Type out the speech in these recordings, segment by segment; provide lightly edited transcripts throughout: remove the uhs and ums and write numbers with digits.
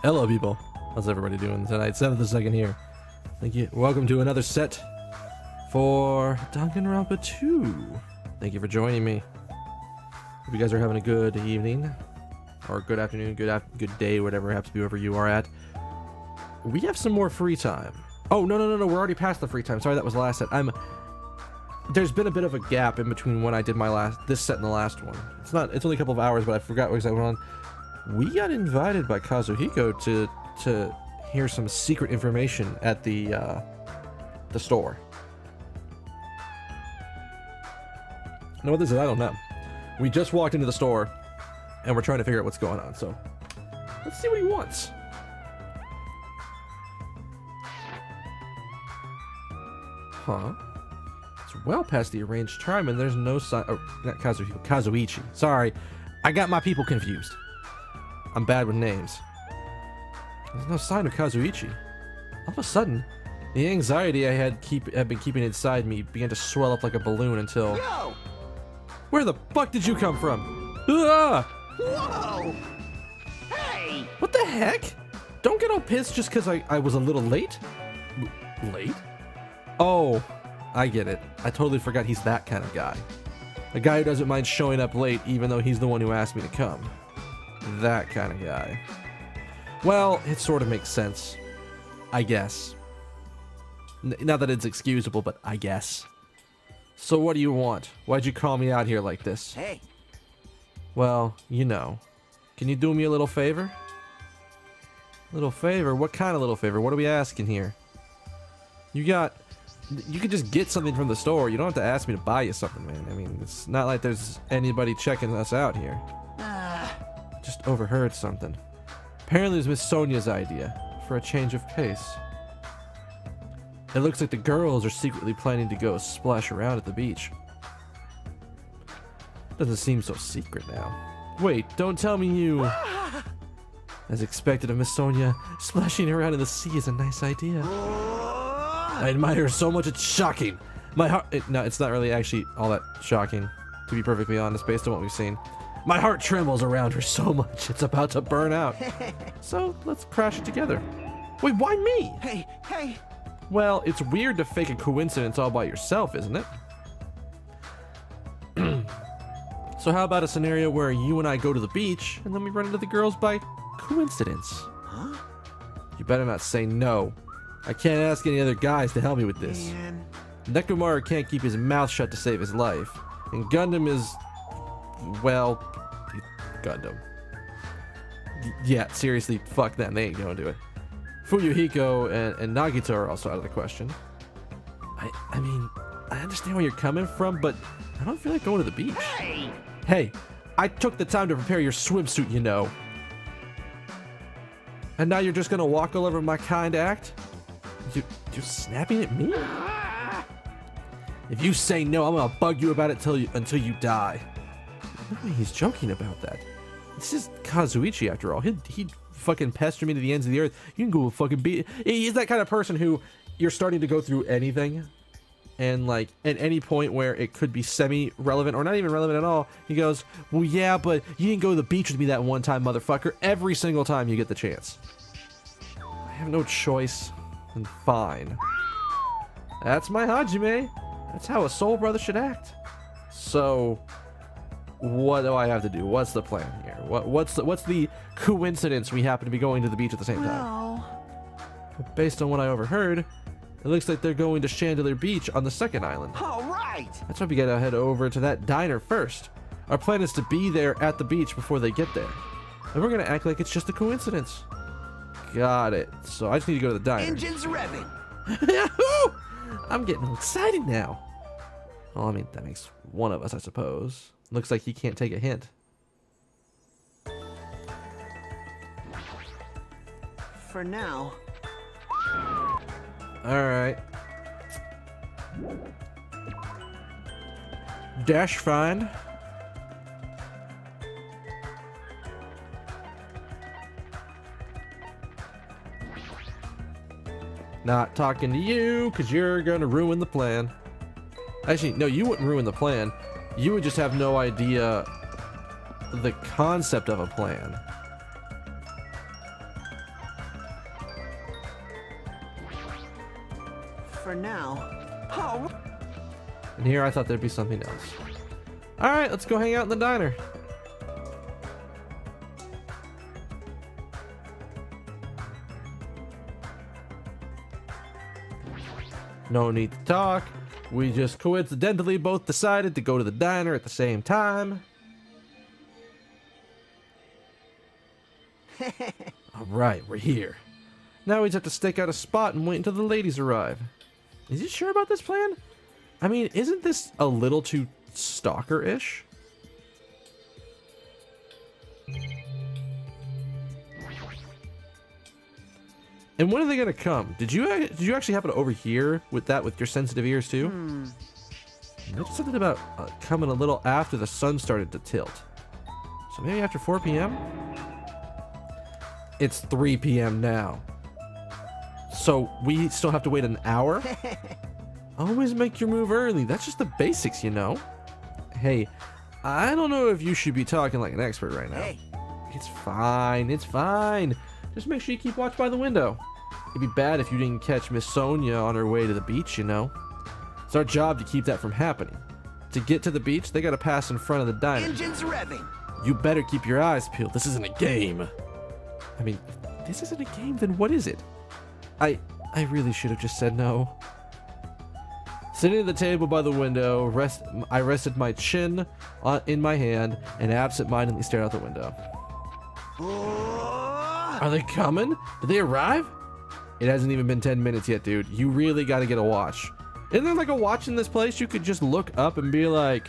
Hello, people. How's everybody doing tonight? 7th here. Thank you. Welcome to another set for Danganronpa 2. Thank you for joining me. Hope you guys are having a good evening, or good afternoon, good day, whatever happens to be wherever you are at. We have some more free time. Oh, no, we're already past the free time. Sorry, that was the last set. There's been a bit of a gap in between when I did this set and the last one. It's only a couple of hours, but I forgot what exactly went on. We got invited by Kazuhiko to hear some secret information at the store. Know what this is? I don't know. We just walked into the store, and we're trying to figure out what's going on, so let's see what he wants. Huh? It's well past the arranged time, and there's no sign. Oh, not Kazuhiko, Kazuichi. Sorry, I got my people confused. I'm bad with names. There's no sign of Kazuichi. All of a sudden, the anxiety I had been keeping inside me began to swell up like a balloon until... Yo! Where the fuck did you come from? Ah! Whoa! Hey! What the heck? Don't get all pissed just because I was a little late? Late? Oh, I get it. I totally forgot he's that kind of guy. A guy who doesn't mind showing up late even though he's the one who asked me to come. That kind of guy. Well, it sort of makes sense. I guess. Not that it's excusable, but I guess. So what do you want? Why'd you call me out here like this? Hey! Well, you know. Can you do me a little favor? Little favor? What kind of little favor? What are we asking here? You could just get something from the store. You don't have to ask me to buy you something, man. I mean, it's not like there's anybody checking us out here. Just overheard something. Apparently it was Miss Sonia's idea for a change of pace. It looks like the girls are secretly planning to go splash around at the beach. Doesn't seem so secret now. Wait, don't tell me you... As expected of Miss Sonia, splashing around in the sea is a nice idea. I admire her so much it's shocking. My heart... No, it's not really actually all that shocking, to be perfectly honest, based on what we've seen. My heart trembles around her so much it's about to burn out. So let's crash it together. Wait, why me? Hey! Well, it's weird to fake a coincidence all by yourself, isn't it? So how about a scenario where you and I go to the beach and then we run into the girls by coincidence? Huh? You better not say no. I can't ask any other guys to help me with this. Man. Nekomaru can't keep his mouth shut to save his life. And Gundam is... well... Gundam. Yeah, seriously, fuck them. They ain't gonna do it. Fuyuhiko and Nagito are also out of the question. I mean, I understand where you're coming from, but I don't feel like going to the beach. Hey, I took the time to prepare your swimsuit, you know. And now you're just gonna walk all over my kind act? You're snapping at me? If you say no, I'm gonna bug you about it until you die. No way he's joking about that. This is Kazuichi after all. He'd fucking pester me to the ends of the earth. You can go fucking beat. He's that kind of person who you're starting to go through anything, and like at any point where it could be semi-relevant or not even relevant at all, he goes, well, yeah, but you didn't go to the beach with me that one time, motherfucker. Every single time you get the chance. I have no choice. And fine. That's my Hajime. That's how a soul brother should act. So, what do I have to do? What's the plan here? What's the coincidence we happen to be going to the beach at the same time? No. Based on what I overheard, it looks like they're going to Chandelier Beach on the second island. All right. That's why we gotta head over to that diner first. Our plan is to be there at the beach before they get there. And we're gonna act like it's just a coincidence. Got it. So I just need to go to the diner. Engines revving. Yahoo! I'm getting excited now. Well, I mean, that makes one of us, I suppose. Looks like he can't take a hint. For now. Alright. Dash find. Not talking to you, because you're going to ruin the plan. Actually, no, you wouldn't ruin the plan. You would just have no idea the concept of a plan. now. Oh, And here I thought there'd be something else. Alright, let's go hang out in the diner. No need to talk. We just coincidentally both decided to go to the diner at the same time. Alright, we're here. Now we just have to stake out a spot and wait until the ladies arrive. Is he sure about this plan? I mean, isn't this a little too stalker-ish? And when are they gonna come? Did you actually happen to overhear with your sensitive ears too? There's something about coming a little after the sun started to tilt. So maybe after 4 p.m. It's 3 p.m. now. So we still have to wait an hour? Always make your move early. That's just the basics, you know. Hey, I don't know if you should be talking like an expert right now. hey. It's fine. It's fine. Just make sure you keep watch by the window. It'd be bad if you didn't catch Miss Sonia on her way to the beach, you know. It's our job to keep that from happening. To get to the beach, they gotta pass in front of the diner. Engines revving. You better keep your eyes peeled. This isn't a game. I mean, if this isn't a game, then what is it? I really should have just said no. Sitting at the table by the window, I rested my chin in my hand and absent-mindedly stared out the window. Are they coming? Did they arrive? It hasn't even been 10 minutes yet, dude. You really got to get a watch. Isn't there like a watch in this place? You could just look up and be like...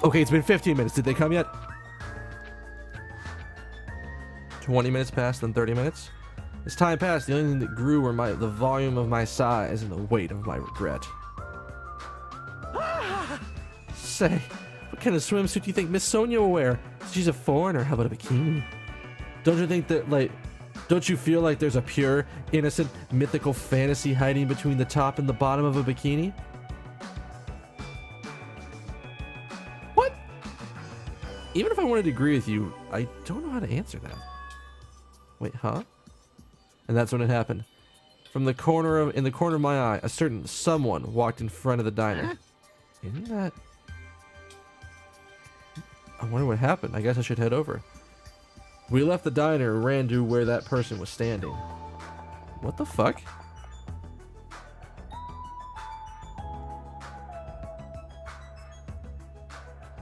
Okay, it's been 15 minutes. Did they come yet? 20 minutes passed, then 30 minutes. As time passed, the only thing that grew were the volume of my sighs and the weight of my regret. Say, what kind of swimsuit do you think Miss Sonia will wear? She's a foreigner. How about a bikini? Don't you think that, like... Don't you feel like there's a pure, innocent, mythical fantasy hiding between the top and the bottom of a bikini? What? Even if I wanted to agree with you, I don't know how to answer that. Wait, huh? And that's when it happened. In the corner of my eye, a certain someone walked in front of the diner. Isn't that... I wonder what happened. I guess I should head over. We left the diner and ran to where that person was standing. What the fuck?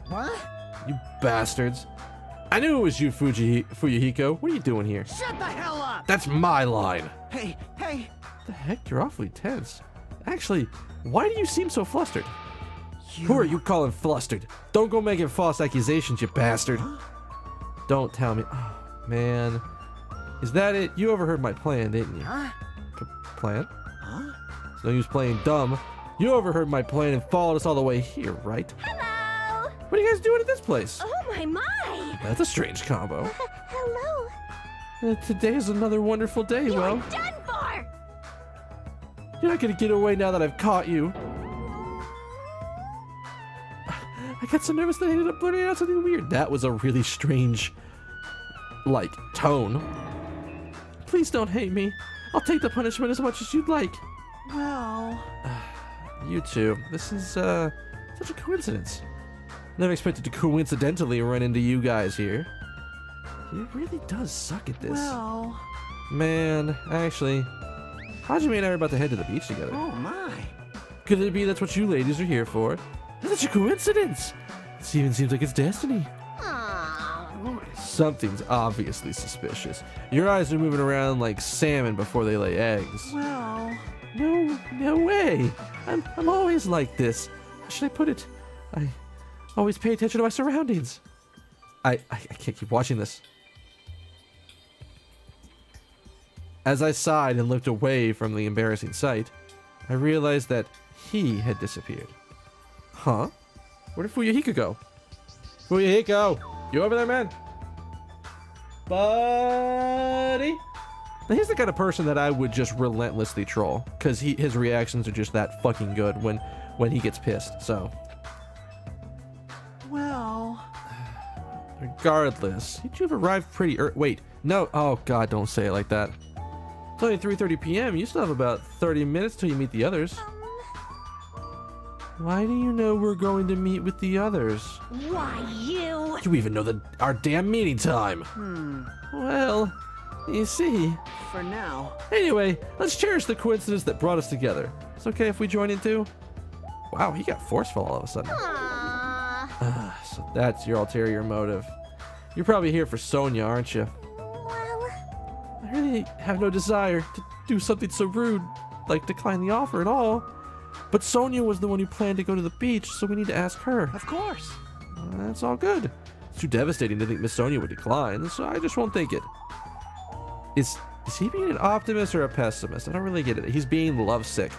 What? You bastards. I knew it was you, Fuyuhiko. What are you doing here? Shut the hell up! That's my line. Hey, hey. What the heck? You're awfully tense. Actually, why do you seem so flustered? You... Who are you calling flustered? Don't go making false accusations, you bastard. Don't tell me. Oh, man. Is that it? You overheard my plan, didn't you? Huh? Plan? Huh? It's no use playing dumb. You overheard my plan and followed us all the way here, right? Hello! What are you guys doing at this place? Oh my! That's a strange combo. Hello! Today is another wonderful day, You're well. done for! You're not gonna get away now that I've caught you. I got so nervous that I ended up blurting out something weird. That was a really strange, like, tone. Please don't hate me. I'll take the punishment as much as you'd like. Well... You too. This is, such a coincidence. Never expected to coincidentally run into you guys here. He really does suck at this. Well... Man, actually, Hajime and I are about to head to the beach together. Oh my. Could it be that's what you ladies are here for? That's such a coincidence. It even seems like it's destiny. Aww. Something's obviously suspicious. Your eyes are moving around like salmon before they lay eggs. Well... No way. I'm always like this. How should I put it? I always pay attention to my surroundings. I can't keep watching this. As I sighed and looked away from the embarrassing sight, I realized that he had disappeared. Huh? Where did Fuyuhiko go? Fuyuhiko! You over there, man? Buddy? Now he's the kind of person that I would just relentlessly troll, because his reactions are just that fucking good when he gets pissed, so. Well... Regardless, you two have arrived pretty wait, no, oh god, don't say it like that. It's only 3:30 p.m. You still have about 30 minutes till you meet the others. Why do you know we're going to meet with the others? Why, you? You even know our damn meeting time. Well, you see. For now. Anyway, let's cherish the coincidence that brought us together. It's okay if we join in too? Wow, he got forceful all of a sudden. Aww. So that's your ulterior motive. You're probably here for Sonia, aren't you? Well, I really have no desire to do something so rude, like decline the offer at all. But Sonia was the one who planned to go to the beach, so we need to ask her. Of course. That's all good. It's too devastating to think Miss Sonia would decline, so I just won't think it. Is he being an optimist or a pessimist? I don't really get it. He's being lovesick.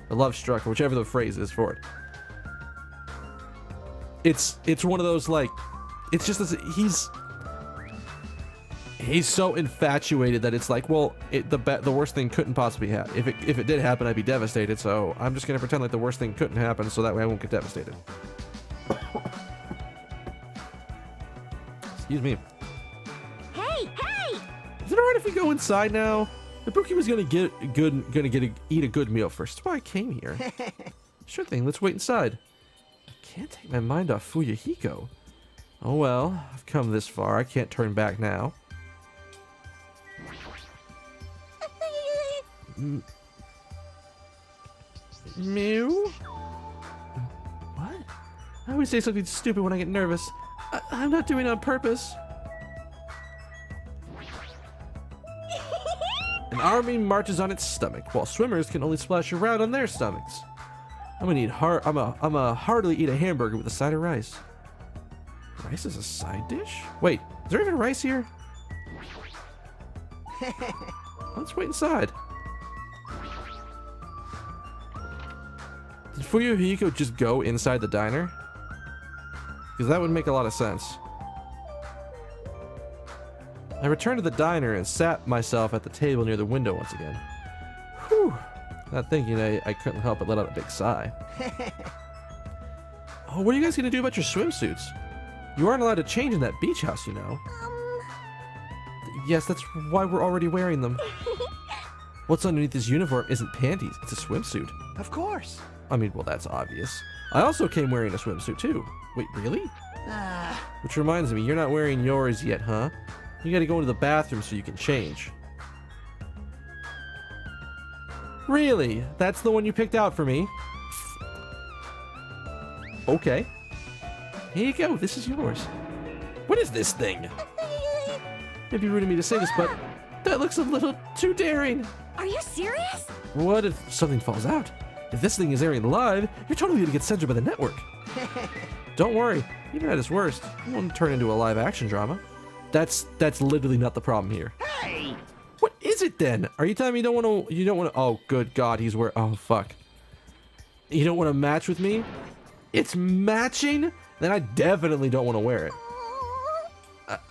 Or love-struck, or whichever the phrase is for it. It's one of those, like... It's just this, he's so infatuated that it's like, well, the worst thing couldn't possibly happen. If it did happen, I'd be devastated. So I'm just gonna pretend like the worst thing couldn't happen, so that way I won't get devastated. Excuse me. hey, hey! Is it alright if we go inside now? Ibuki was gonna eat a good meal first. That's why I came here. Sure thing. Let's wait inside. I can't take my mind off Fuyuhiko. Oh well, I've come this far. I can't turn back now. Mew? What? I always say something stupid when I get nervous. I'm not doing it on purpose. An army marches on its stomach, while swimmers can only splash around on their stomachs. I'm gonna heartily eat a hamburger with a side of rice. Rice is a side dish? Wait, is there even rice here? Let's wait inside. Did Fuyuhiko just go inside the diner? Because that would make a lot of sense. I returned to the diner and sat myself at the table near the window once again. Whew. Not thinking, I couldn't help but let out a big sigh. Oh, what are you guys gonna do about your swimsuits? You aren't allowed to change in that beach house, you know. Yes, that's why we're already wearing them. What's underneath this uniform isn't panties, it's a swimsuit. Of course. I mean, well, that's obvious. I also came wearing a swimsuit, too. Wait, really? Which reminds me, you're not wearing yours yet, huh? You gotta go into the bathroom so you can change. Really? That's the one you picked out for me? Okay. Here you go, this is yours. What is this thing? It'd be rude of me to say this, but that looks a little too daring. Are you serious? What if something falls out? If this thing is airing live, you're totally gonna get censored by the network. Don't worry, even at its worst, it won't turn into a live action drama. That's literally not the problem here. Hey! What is it then? Are you telling me you don't wanna, oh good god, oh fuck. You don't wanna match with me? It's matching? Then I definitely don't wanna wear it.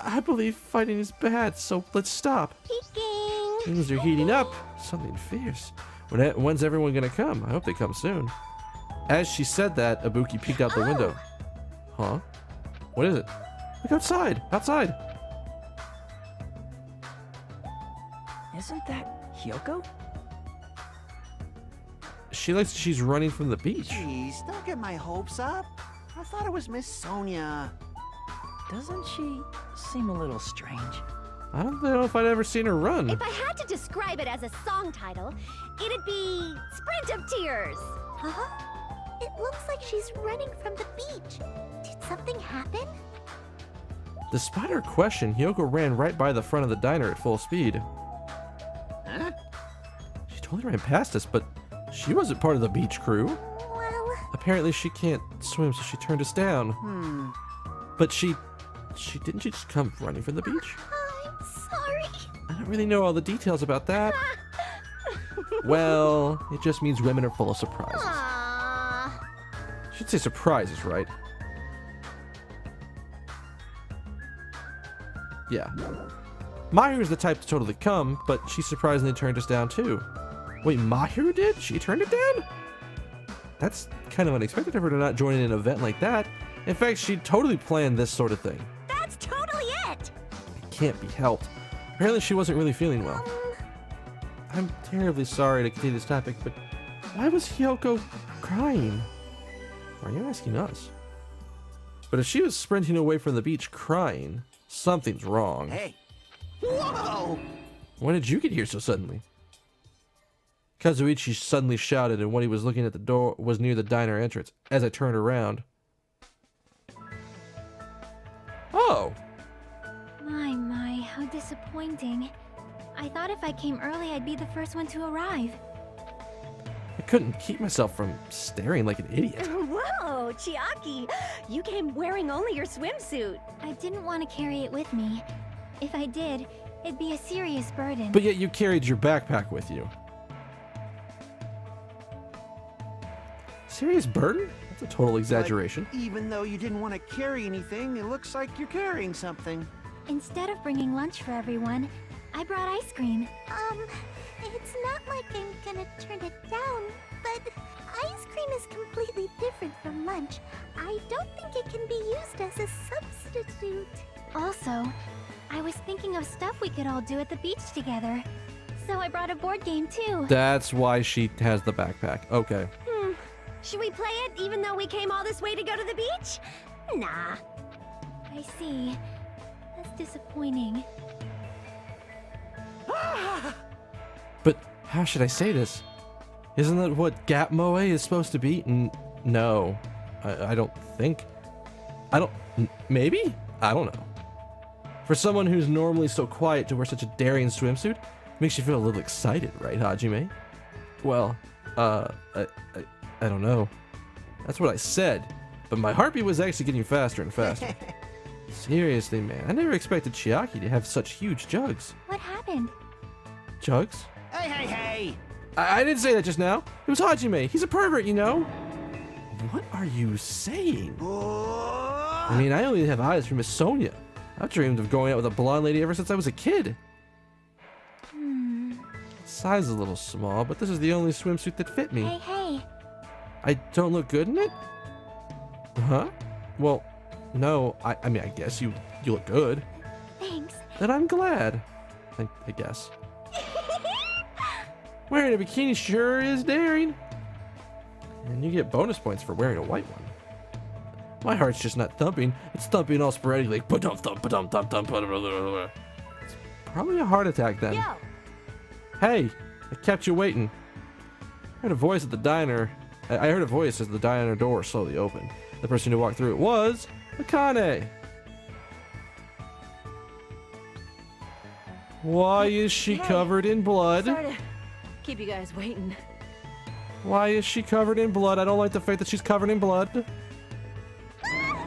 I believe fighting is bad, so let's stop. Peeking. Things are heating up. Something fierce. When's everyone gonna come? I hope they come soon. As she said that, Ibuki peeked out the window. Huh? What is it? Look outside! Outside! Isn't that Hyoko? She's running from the beach. Jeez, don't get my hopes up. I thought it was Miss Sonia. Doesn't she seem a little strange? I don't know if I'd ever seen her run. If I had to describe it as a song title, it'd be Sprint of Tears. Huh? It looks like she's running from the beach. Did something happen? Despite her question, Hyoko ran right by the front of the diner at full speed. Huh? She totally ran past us, but she wasn't part of the beach crew. Well, Apparently she can't swim, so she turned us down. But didn't she just come running from the beach? I'm sorry. I don't really know all the details about that. Well, it just means women are full of surprises. Aww. Should say surprises, right? Yeah. Mahiru's the type to totally come, but she surprisingly turned us down too. Wait, Mahiru did? She turned it down? That's kind of unexpected of her to not join in an event like that. In fact, she totally planned this sort of thing. That's totally it. It can't be helped. Apparently she wasn't really feeling well. I'm terribly sorry to continue this topic, but why was Hyoko crying? Why are you asking us? But if she was sprinting away from the beach crying, something's wrong. Hey. Whoa! When did you get here so suddenly? Kazuichi suddenly shouted, and when he was looking at the door was near the diner entrance. As I turned around. Oh! My, how disappointing. I thought if I came early, I'd be the first one to arrive. I couldn't keep myself from staring like an idiot. Whoa, Chiaki! You came wearing only your swimsuit. I didn't want to carry it with me. If I did, it'd be a serious burden. But yet you carried your backpack with you. Serious burden? That's a total exaggeration. But even though you didn't want to carry anything, it looks like you're carrying something. Instead of bringing lunch for everyone, I brought ice cream. It's not like I'm gonna turn it down, but ice cream is completely different from lunch. I don't think it can be used as a substitute. Also, I was thinking of stuff we could all do at the beach together. So I brought a board game too. That's why she has the backpack. Okay. Should we play it even though we came all this way to go to the beach? Nah. I see. That's disappointing. But how should I say this? Isn't that what Gap Moe is supposed to be? No. I don't think. Maybe? I don't know. For someone who's normally so quiet to wear such a daring swimsuit, makes you feel a little excited, right, Hajime? Well, I don't know. That's what I said. But my heartbeat was actually getting faster and faster. Seriously, man. I never expected Chiaki to have such huge jugs. What happened? Jugs? Hey! I didn't say that just now. It was Hajime. He's a pervert, you know? What are you saying? I mean, I only have eyes for Miss Sonia. I've dreamed of going out with a blonde lady ever since I was a kid. Size is a little small, but this is the only swimsuit that fit me. Hey. I don't look good in it? Huh? Well, no. I mean, I guess you look good. Thanks. Then I'm glad. I guess. Wearing a bikini sure is daring. And you get bonus points for wearing a white one. My heart's just not thumping. It's thumping all sporadically. Ba-dum thump, ba-dum thump, thump, ba-dum. It's probably a heart attack then. Yo! Hey, I kept you waiting. I heard a voice at the diner. I heard a voice as the diner door slowly opened. The person who walked through it was Akane. Why is she covered in blood? Sorry to keep you guys waiting. Why is she covered in blood? I don't like the fact that she's covered in blood. Akane!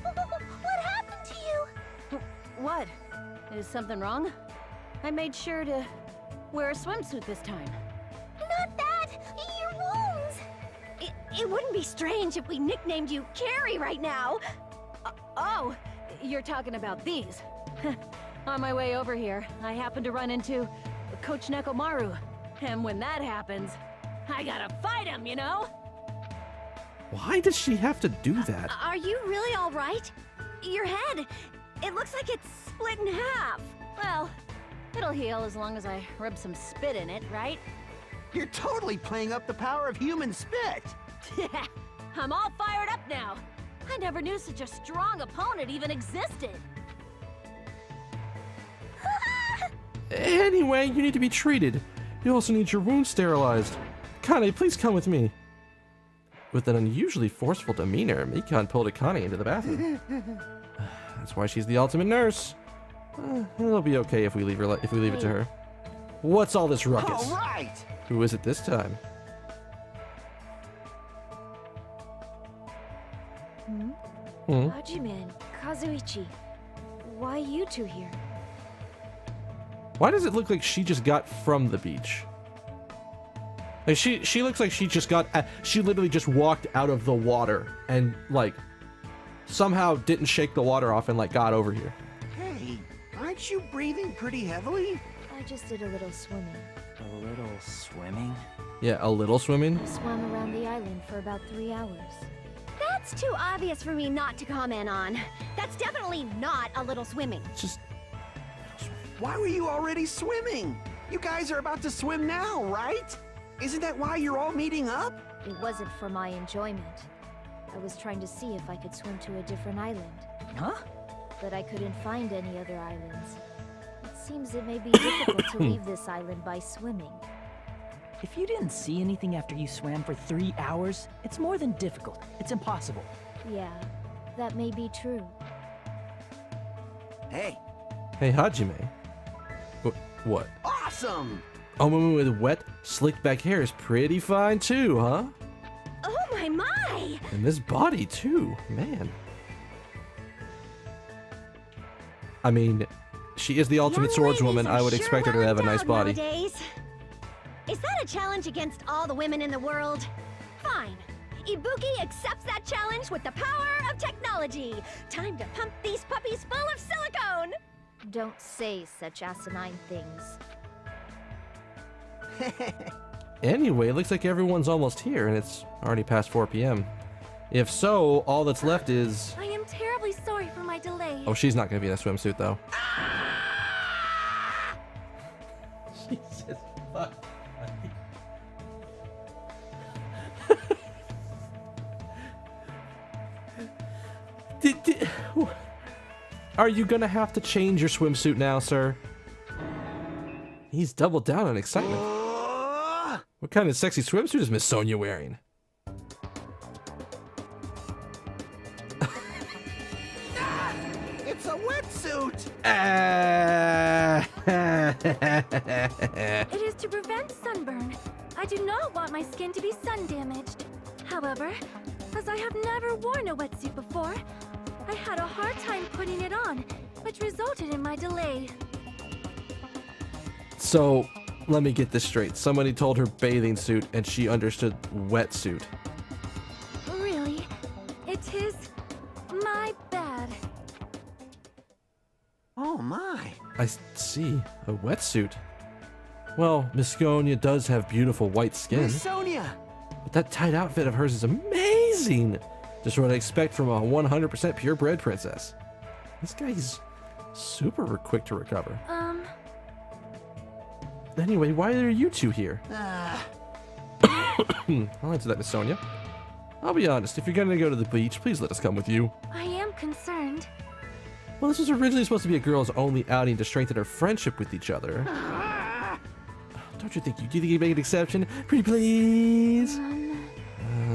What happened to you? What? Is something wrong? I made sure to wear a swimsuit this time. Not that! Your wounds! It wouldn't be strange if we nicknamed you Carrie right now. Oh, you're talking about these. On my way over here, I happened to run into Coach Nekomaru. And when that happens, I gotta fight him, you know? Why does she have to do that? Are you really all right? Your head, it looks like it's split in half. Well, it'll heal as long as I rub some spit in it, right? You're totally playing up the power of human spit. I'm all fired up now. I never knew such a strong opponent even existed. Anyway, you need to be treated. You also need your wounds sterilized. Kane, please come with me. With an unusually forceful demeanor, Mikan pulled Akane into the bathroom. That's why she's the ultimate nurse. It'll be okay if we leave it to her. What's all this ruckus? All right. Who is it this time? Hajime, Kazuichi, why you two here? Why does it look like she just got from the beach? Like she looks like she just got. She literally just walked out of the water and like somehow didn't shake the water off and like got over here. Hey, aren't you breathing pretty heavily? I just did a little swimming. A little swimming? Yeah, a little swimming. I swam around the island for about 3 hours. That's too obvious for me not to comment on. That's definitely not a little swimming. It's just Why were you already swimming? You guys are about to swim now, right? Isn't that why you're all meeting up? It wasn't for my enjoyment. I was trying to see if I could swim to a different island. Huh? But I couldn't find any other islands. It seems it may be difficult to leave this island by swimming. If you didn't see anything after you swam for 3 hours, it's more than difficult. It's impossible. Yeah, that may be true. Hey, Hey, Hajime. What? awesome! A woman with wet, slicked back hair is pretty fine too, huh? Oh my! And this body too, man. I mean, she is the ultimate swordswoman. I would expect her to have a nice body. Nowadays. Is that a challenge against all the women in the world? Fine. Ibuki accepts that challenge with the power of technology. Time to pump these puppies full of silicone. Don't say such asinine things. Anyway, it looks like everyone's almost here, and it's already past 4 p.m. If so, all that's left is... I am terribly sorry for my delay. Oh, she's not going to be in a swimsuit, though. Jesus fuck. Are you gonna have to change your swimsuit now, sir? He's doubled down on excitement. What kind of sexy swimsuit is Miss Sonia wearing? It's a wetsuit! It is to prevent sunburn. I do not want my skin to be sun damaged. However, as I have never worn a wetsuit before, I had a hard time putting it on, which resulted in my delay. So, let me get this straight. Somebody told her bathing suit and she understood wetsuit. Really? It is my bad. Oh my. I see. A wetsuit. Well, Miss Sonia does have beautiful white skin. Miss Sonia! But that tight outfit of hers is amazing! Just what I expect from a 100% purebred princess. This guy's super quick to recover. Anyway, why are you two here? I'll answer that, Miss Sonia. I'll be honest, if you're gonna go to the beach, please let us come with you. I am concerned. Well, this was originally supposed to be a girls' only outing to strengthen our friendship with each other. Don't you think you can make an exception? Pretty please?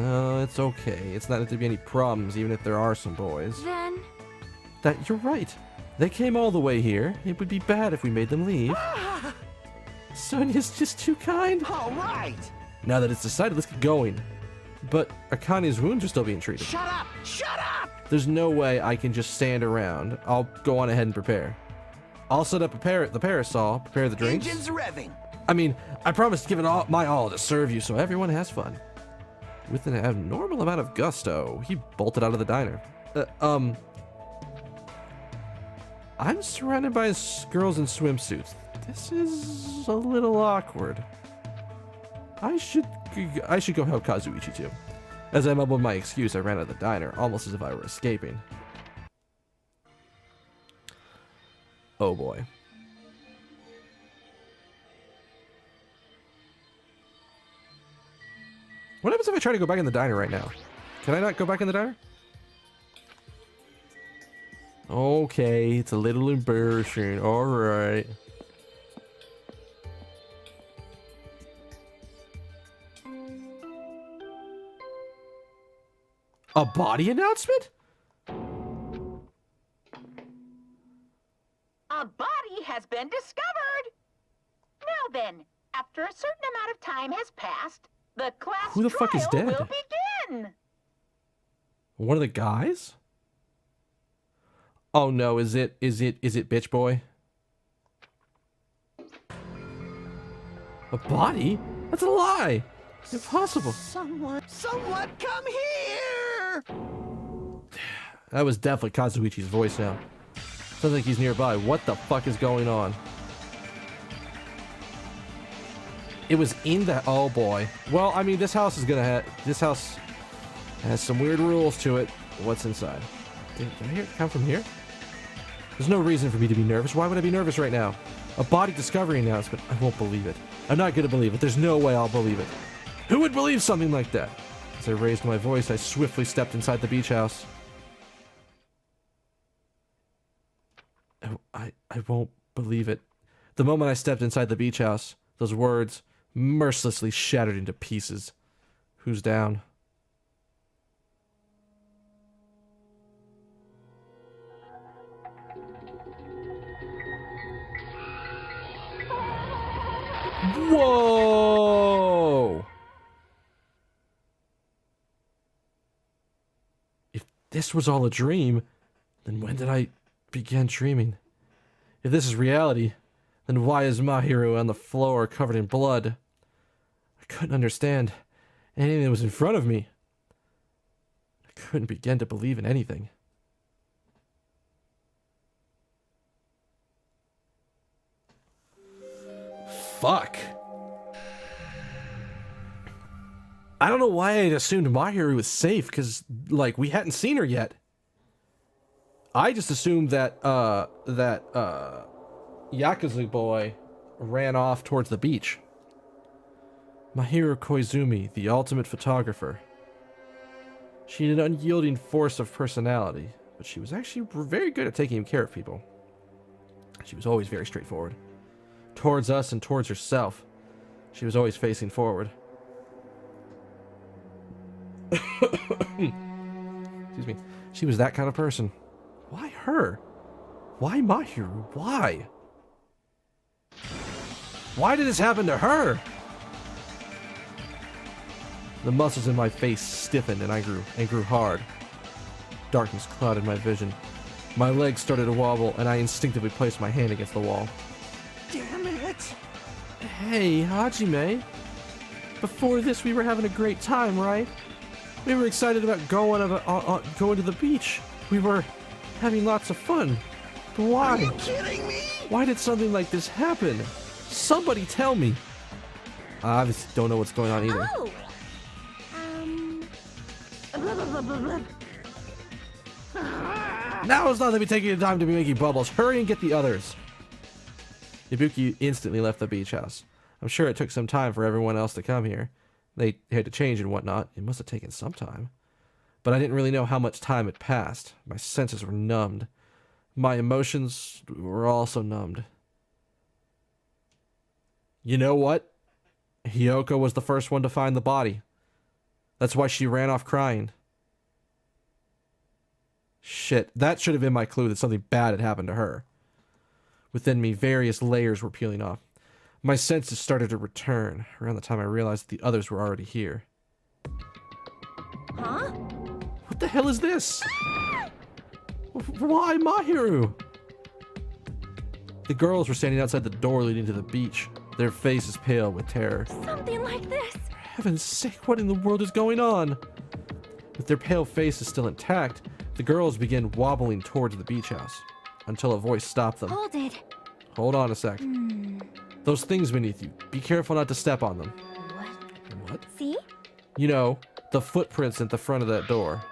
Oh, it's okay. It's not going to be any problems, even if there are some boys. Then, You're right. They came all the way here. It would be bad if we made them leave. Sonia's just too kind. All right! Now that it's decided, let's get going. But Akane's wounds are still being treated. Shut up! Shut up! There's no way I can just stand around. I'll go on ahead and prepare. I'll set up the parasol, prepare the drinks. Engines revving. I mean, I promise to give it my all to serve you so everyone has fun. With an abnormal amount of gusto, he bolted out of the diner. I'm surrounded by girls in swimsuits. This is a little awkward. I should go help Kazuichi too. As I mumbled my excuse, I ran out of the diner, almost as if I were escaping. Oh boy. What happens if I try to go back in the diner right now? Can I not go back in the diner? Okay, it's a little embarrassing. Alright. A body announcement? A body has been discovered! Now then, after a certain amount of time has passed, the class Who the fuck is trial dead? will begin! One of the guys? Oh no, is it bitch boy? A body? That's a lie! Impossible. Someone come here! That was definitely Kazuichi's voice now. Sounds like he's nearby. What the fuck is going on? It was in that. Oh boy. Well, I mean, this house has some weird rules to it. What's inside? Did I hear it come from here? There's no reason for me to be nervous. Why would I be nervous right now? A body discovery announcement. I won't believe it. I'm not gonna believe it. There's no way I'll believe it. Who would believe something like that? As I raised my voice, I swiftly stepped inside the beach house. I won't believe it. The moment I stepped inside the beach house, those words mercilessly shattered into pieces. Who's down? Whoa! If this was all a dream, then when did I begin dreaming? If this is reality, then why is Mahiru on the floor covered in blood? I couldn't understand anything that was in front of me. I couldn't begin to believe in anything. Fuck. I don't know why I assumed Mahiru was safe, because, like, we hadn't seen her yet. I just assumed that, Yakuza boy ran off towards the beach. Mahiru Koizumi, the ultimate photographer. She had an unyielding force of personality, but she was actually very good at taking care of people. She was always very straightforward. Towards us and towards herself. She was always facing forward. Excuse me. She was that kind of person. Why her? Why Mahiru? Why? Why did this happen to her? The muscles in my face stiffened and I grew hard. Darkness clouded my vision. My legs started to wobble and I instinctively placed my hand against the wall. Damn it! Hey, Hajime. Before this, we were having a great time, right? We were excited about going to the beach. We were having lots of fun. But why? Are you kidding me? Why did something like this happen? Somebody tell me. I obviously don't know what's going on either. Oh! Blah, blah, blah, blah, blah. Now it's not that we taking the time to be making bubbles. Hurry and get the others. Ibuki instantly left the beach house. I'm sure it took some time for everyone else to come here. They had to change and whatnot. It must have taken some time. But I didn't really know how much time had passed. My senses were numbed. My emotions were also numbed. You know what? Hiyoko was the first one to find the body. That's why she ran off crying. Shit, that should have been my clue that something bad had happened to her. Within me, various layers were peeling off. My senses started to return, around the time I realized that the others were already here. Huh? What the hell is this? Why Mahiru? The girls were standing outside the door leading to the beach, their faces pale with terror. Something like this. For heaven's sake, what in the world is going on? With their pale faces still intact, the girls began wobbling towards the beach house, until a voice stopped them. Hold it. Hold on a sec. Those things beneath you, be careful not to step on them. What? What? See? You know, the footprints at the front of that door.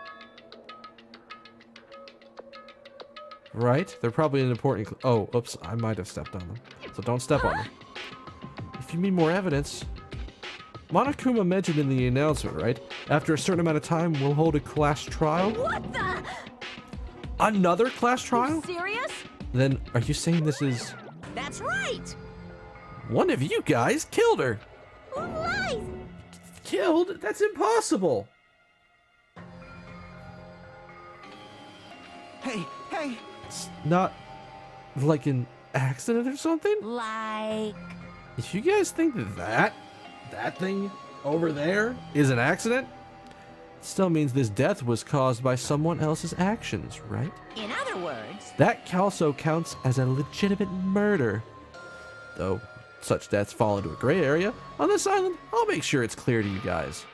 Right? They're probably an important... Oh, oops, I might have stepped on them. So don't step on them. If you need more evidence... Monokuma mentioned in the announcement, right? After a certain amount of time, we'll hold a class trial. What the? Another class trial? Serious? Then, are you saying this is... That's right! One of you guys killed her! Who lies? Killed? That's impossible! Hey, hey! It's not like an accident or something? Like... If you guys think that thing over there is an accident, it still means this death was caused by someone else's actions, right? In other words... That also counts as a legitimate murder. Though such deaths fall into a gray area, on this island, I'll make sure it's clear to you guys.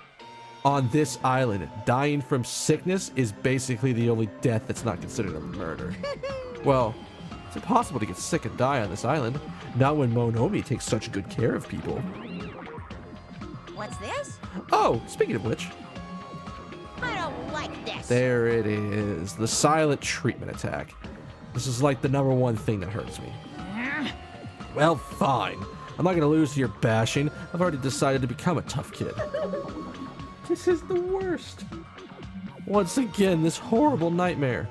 On this island, dying from sickness is basically the only death that's not considered a murder. Well, it's impossible to get sick and die on this island, not when Monomi takes such good care of people. What's this? Oh, speaking of which, I don't like this. there it is, the silent treatment attack. This is like the #1 thing that hurts me. Well, fine. I'm not gonna lose to your bashing. I've already decided to become a tough kid. This is the worst. Once again, this horrible nightmare.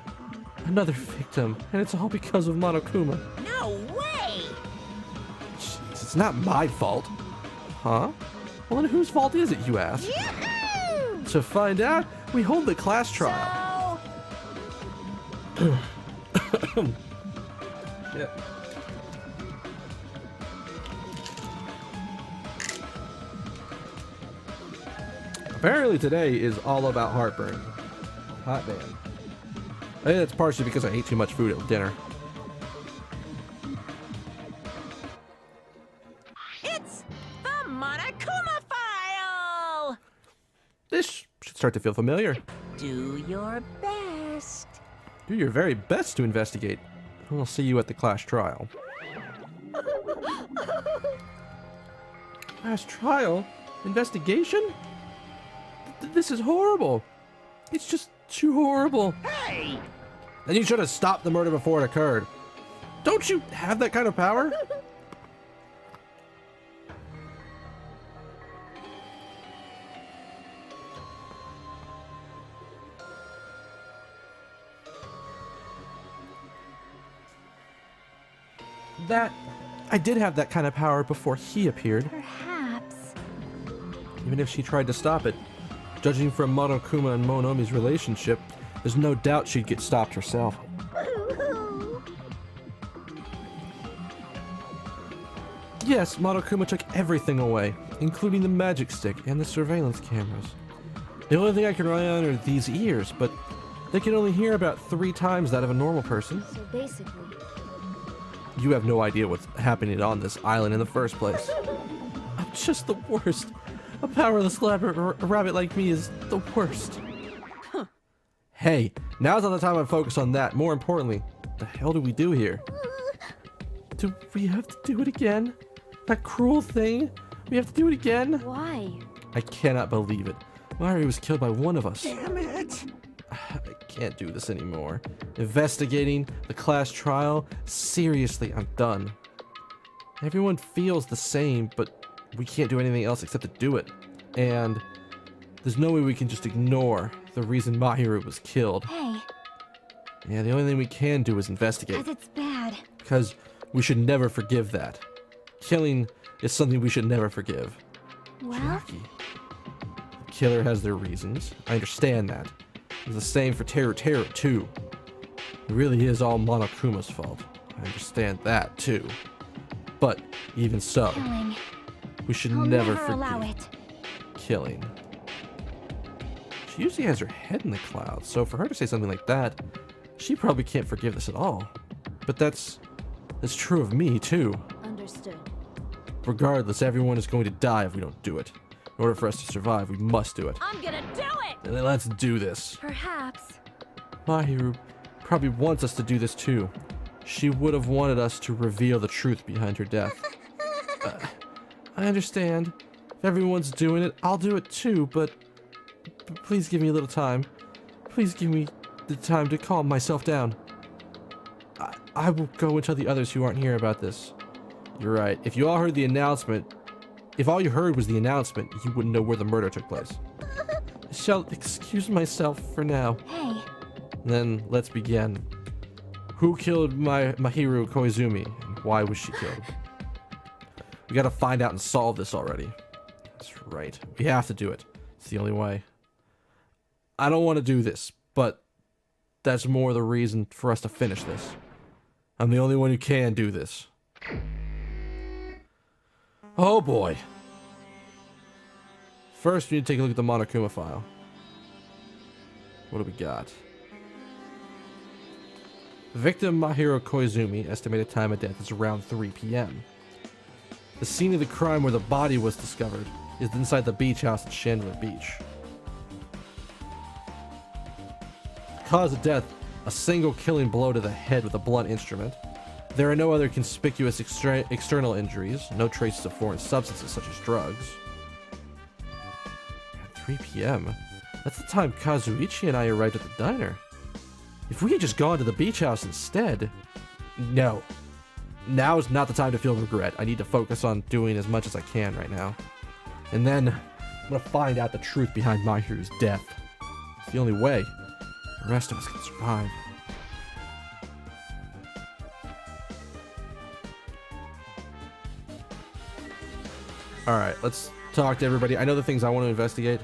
Another victim, and it's all because of Monokuma. No way! Jeez, it's not my fault. Huh? Well, then whose fault is it, you ask? Yahoo! To find out, we hold the class trial. Shit. Apparently today is all about heartburn. Hot damn. I think that's partially because I ate too much food at dinner. It's the Monokuma file! This should start to feel familiar. Do your best. Do your very best to investigate. I'll see you at the class trial. Class trial? Investigation? This is horrible. It's just too horrible. Hey! Then you should have stopped the murder before it occurred. Don't you have that kind of power? I did have that kind of power before he appeared, Perhaps. even if she tried to stop it. Judging from Monokuma and Monomi's relationship, there's no doubt she'd get stopped herself. Yes, Monokuma took everything away, including the magic stick and the surveillance cameras. The only thing I can rely on are these ears, but they can only hear about 3 times that of a normal person. So basically, You have no idea what's happening on this island in the first place. I'm just the worst. A powerless rabbit like me is the worst. Hey, now's not the time to focus on that. More importantly, what the hell do we do here? Do we have to do it again? That cruel thing? We have to do it again? why? I cannot believe it. Mari was killed by one of us. Damn it! I can't do this anymore. Investigating the class trial? Seriously, I'm done. Everyone feels the same, but we can't do anything else except to do it. And there's no way we can just ignore the reason Mahiru was killed. Hey, Yeah, the only thing we can do is investigate. as it's bad. Because we should never forgive that. Killing is something we should never forgive. Well, Jackie. The killer has their reasons. I understand that. It's the same for Teru too. It really is all Monokuma's fault. I understand that too. But even so, killing. we should I'll never never allow forgive it. killing. She usually has her head in the clouds, so for her to say something like that, she probably can't forgive this at all. But that's true of me too. Understood. Regardless, everyone is going to die if we don't do it. In order for us to survive, we must do it. I'm gonna do it! And then let's do this. Perhaps. Mahiru probably wants us to do this too. She would have wanted us to reveal the truth behind her death. I understand. If everyone's doing it, I'll do it too, but please give me a little time. Please give me the time to calm myself down. I will go and tell the others who aren't here about this. You're right. If you all heard the announcement, if all you heard was the announcement, you wouldn't know where the murder took place. I shall excuse myself for now. Hey, Then let's begin. Who killed Mahiru Koizumi, and why was she killed? We gotta find out and solve this already. That's right. We have to do it. It's the only way. I don't want to do this, but that's more the reason for us to finish this. I'm the only one who can do this. Oh boy. First, we need to take a look at the Monokuma file. What do we got? Victim Mahiru Koizumi, estimated time of death is around 3 p.m. The scene of the crime where the body was discovered is inside the beach house at Chandler Beach. Cause of death, a single killing blow to the head with a blunt instrument. There are no other conspicuous external injuries, no traces of foreign substances such as drugs. At 3 p.m.? That's the time Kazuichi and I arrived at the diner. If we had just gone to the beach house instead... No. now is not the time to feel regret. I need to focus on doing as much as I can right now. And then I'm gonna find out the truth behind Mahiru's death. It's the only way the rest of us can survive. Alright, let's talk to everybody. I know the things I want to investigate.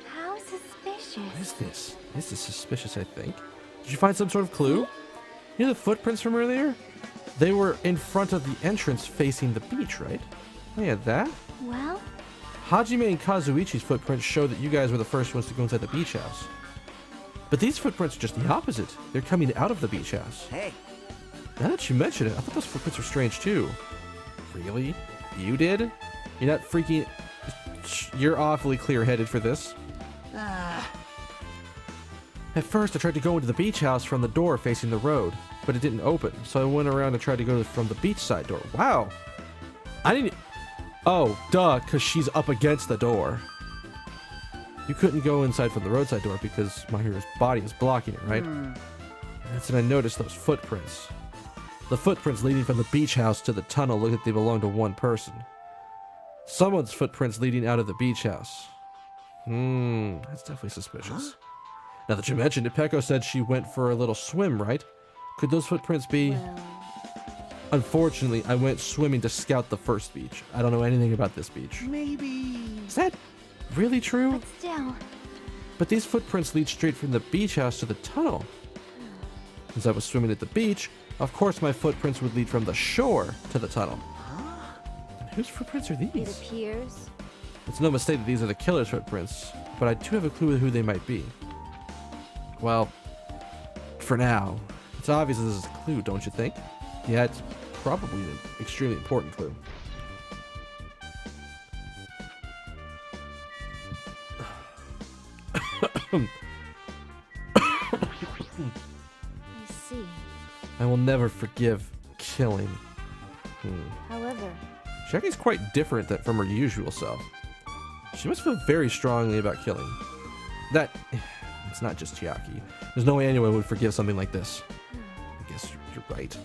How suspicious. What is this? This is suspicious, I think. Did you find some sort of clue? You know the footprints from earlier? They were in front of the entrance facing the beach, right? Oh yeah, that? Well, Hajime and Kazuichi's footprints show that you guys were the first ones to go inside the beach house. But these footprints are just the opposite. They're coming out of the beach house. Hey, Now that you mention it, I thought those footprints were strange too. Really? You did? You're not freaking... You're awfully clear-headed for this. At first, I tried to go into the beach house from the door facing the road, but it didn't open, so I went around and tried to go from the beachside door. Wow! I didn't... Oh, duh, because she's up against the door. You couldn't go inside from the roadside door because Mahiru's body is blocking it, right? And that's when I noticed those footprints. The footprints leading from the beach house to the tunnel look like they belong to one person. Someone's footprints leading out of the beach house. That's definitely suspicious. Now that you mentioned it, Peko said she went for a little swim, right? Could those footprints be... Unfortunately, I went swimming to scout the first beach. I don't know anything about this beach. maybe. Is that really true? but still. But these footprints lead straight from the beach house to the tunnel. Since I was swimming at the beach, of course my footprints would lead from the shore to the tunnel. And whose footprints are It these? appears. It's no mistake that these are the killer's footprints, but I do have a clue with who they might be. Well, for now, it's obvious this is a clue, don't you think? Yeah, it's probably an extremely important clue. I see. I will never forgive killing. However, Chiaki's quite different from her usual self. She must feel very strongly about killing. That... It's not just Chiaki. There's no way anyone would forgive something like this. I guess you're right.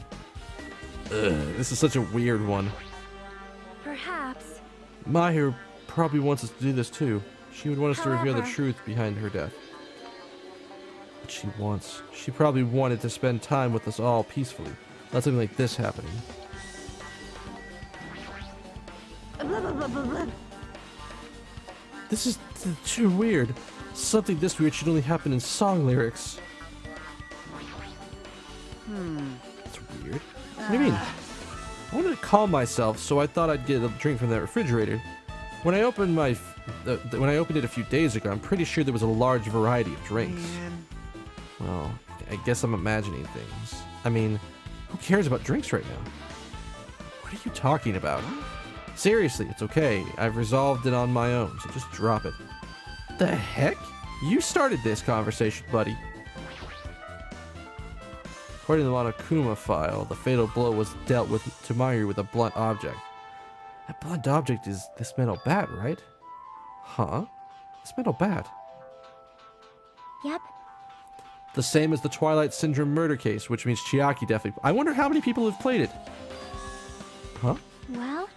Ugh, this is such a weird one. perhaps. Mahiru probably wants us to do this too. She would want us to reveal the However- truth behind her death. But she probably wanted to spend time with us all peacefully. Not something like this happening. This is too weird. Something this weird should only happen in song lyrics. That's weird. What do you mean? I wanted to calm myself, so I thought I'd get a drink from that refrigerator. When I opened it a few days ago, I'm pretty sure there was a large variety of drinks. Man. Well, I guess I'm imagining things. I mean, who cares about drinks right now? What are you talking about? Seriously, it's okay. I've resolved it on my own, so just drop it. The heck? You started this conversation, buddy. According to the Monokuma file, the fatal blow was dealt with to Mahiru with a blunt object. That blunt object is this metal bat, right? Huh? This metal bat. Yep. The same as the Twilight Syndrome murder case, which means Chiaki definitely... I wonder how many people have played it. Huh? Well,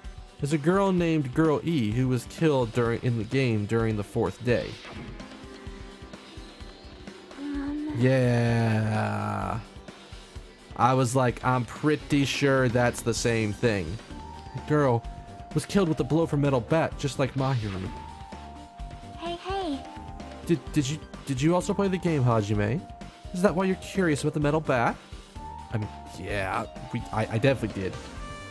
There's a girl named Girl E who was killed in the game during the 4th day. Yeah. I was like, I'm pretty sure that's the same thing. The girl was killed with a blow from metal bat, just like Mahiru. hey. Did you also play the game, Hajime? Is that why you're curious about the metal bat? I mean, yeah, I definitely did.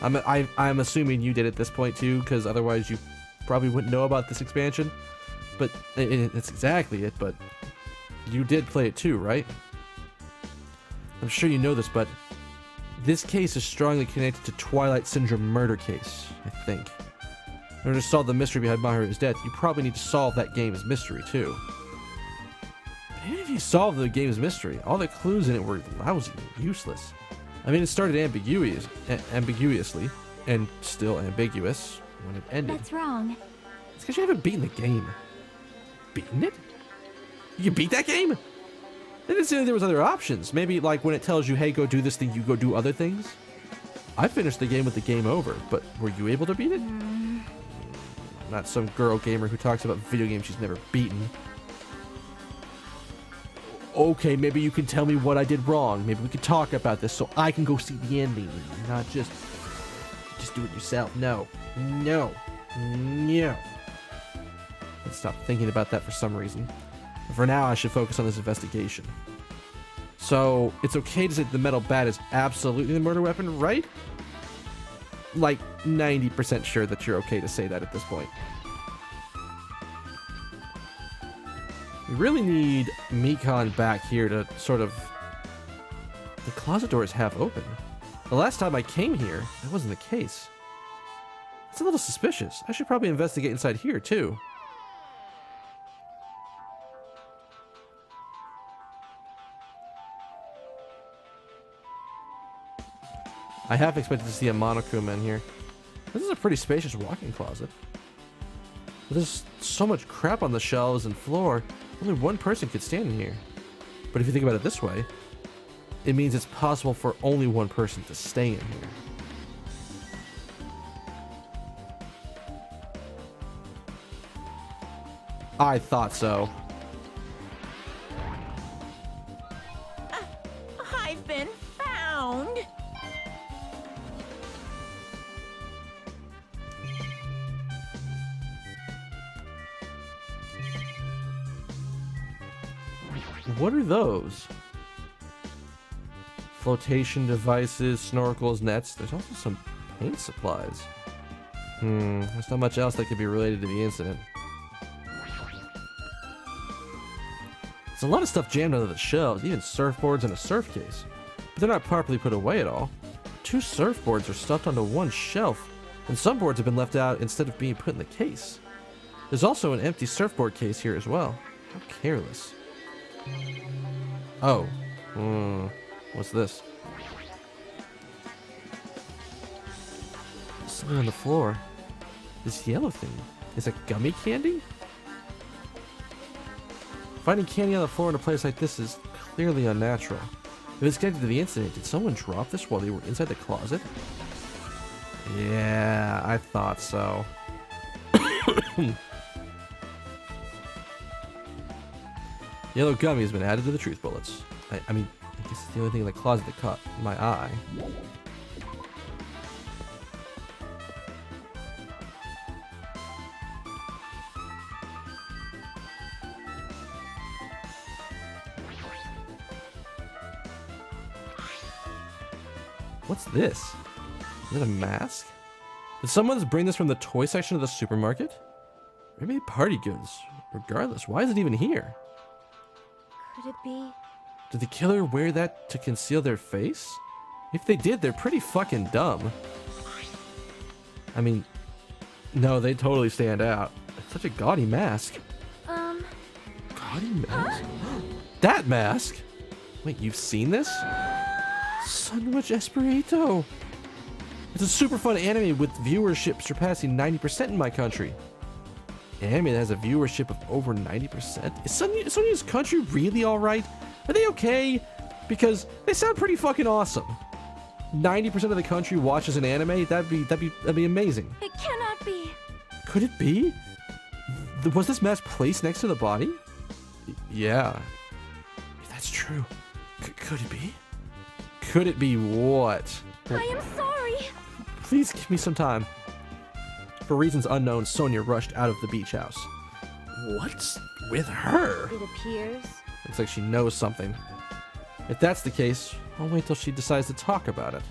I'm assuming you did at this point too, because otherwise you probably wouldn't know about this expansion. But it's exactly it. But you did play it too, right? I'm sure you know this, but this case is strongly connected to Twilight Syndrome murder case, I think. In order to solve the mystery behind Mahiru's death, you probably need to solve that game's mystery too. But even if you solve the game's mystery, all the clues in it were lousy and useless. I mean, it started ambiguously, and still ambiguous when it ended. That's wrong. It's because you haven't beaten the game. Beaten it? You can beat that game? I didn't see there was other options. Maybe like when it tells you, hey, go do this thing, you go do other things. I finished the game with the game over, but were you able to beat it? Not some girl gamer who talks about video games she's never beaten. Okay, maybe you can tell me what I did wrong. Maybe we can talk about this so I can go see the ending. Not just do it yourself. No. No. No. Let's stop thinking about that for some reason. For now, I should focus on this investigation. So, it's okay to say the metal bat is absolutely the murder weapon, right? Like, 90% sure that you're okay to say that at this point. We really need Mikon back here to sort of... The closet door is half open. The last time I came here, that wasn't the case. It's a little suspicious. I should probably investigate inside here, too. I half expected to see a Monokuma in here. This is a pretty spacious walk-in closet. But there's so much crap on the shelves and floor, only one person could stand in here. But if you think about it this way, it means it's possible for only one person to stay in here. I thought so. I've been found. What are those? Flotation devices, snorkels, nets. There's also some paint supplies. There's not much else that could be related to the incident. There's a lot of stuff jammed under the shelves, even surfboards and a surf case. But they're not properly put away at all. 2 surfboards are stuffed onto one shelf, and some boards have been left out instead of being put in the case. There's also an empty surfboard case here as well. How careless. Oh. What's this? Something on the floor. This yellow thing. Is it gummy candy? Finding candy on the floor in a place like this is clearly unnatural. If it's connected to the incident, did someone drop this while they were inside the closet? Yeah, I thought so. Yellow gummy has been added to the truth bullets. I mean, I guess it's the only thing in the closet that caught my eye. What's this? Is it a mask? Did someone bring this from the toy section of the supermarket? Maybe party goods. Regardless, why is it even here? Could it be? Did the killer wear that to conceal their face? If they did, they're pretty fucking dumb. I mean, no, they totally stand out. It's such a gaudy mask. Gaudy mask? That mask? Wait, you've seen this? Sunwitch Esperito. It's a super fun anime with viewership surpassing 90% in my country. Anime that has a viewership of over 90%? Is Sonya's country really alright? Are they okay? Because they sound pretty fucking awesome. 90% of the country watches an anime? That'd be amazing. It cannot be. Could it be? Was this mask placed next to the body? Yeah. If that's true. Could it be? Could it be what? I am sorry. Please give me some time. For reasons unknown, Sonya rushed out of the beach house. What's with her? It appears. Looks like she knows something. If that's the case, I'll wait till she decides to talk about it.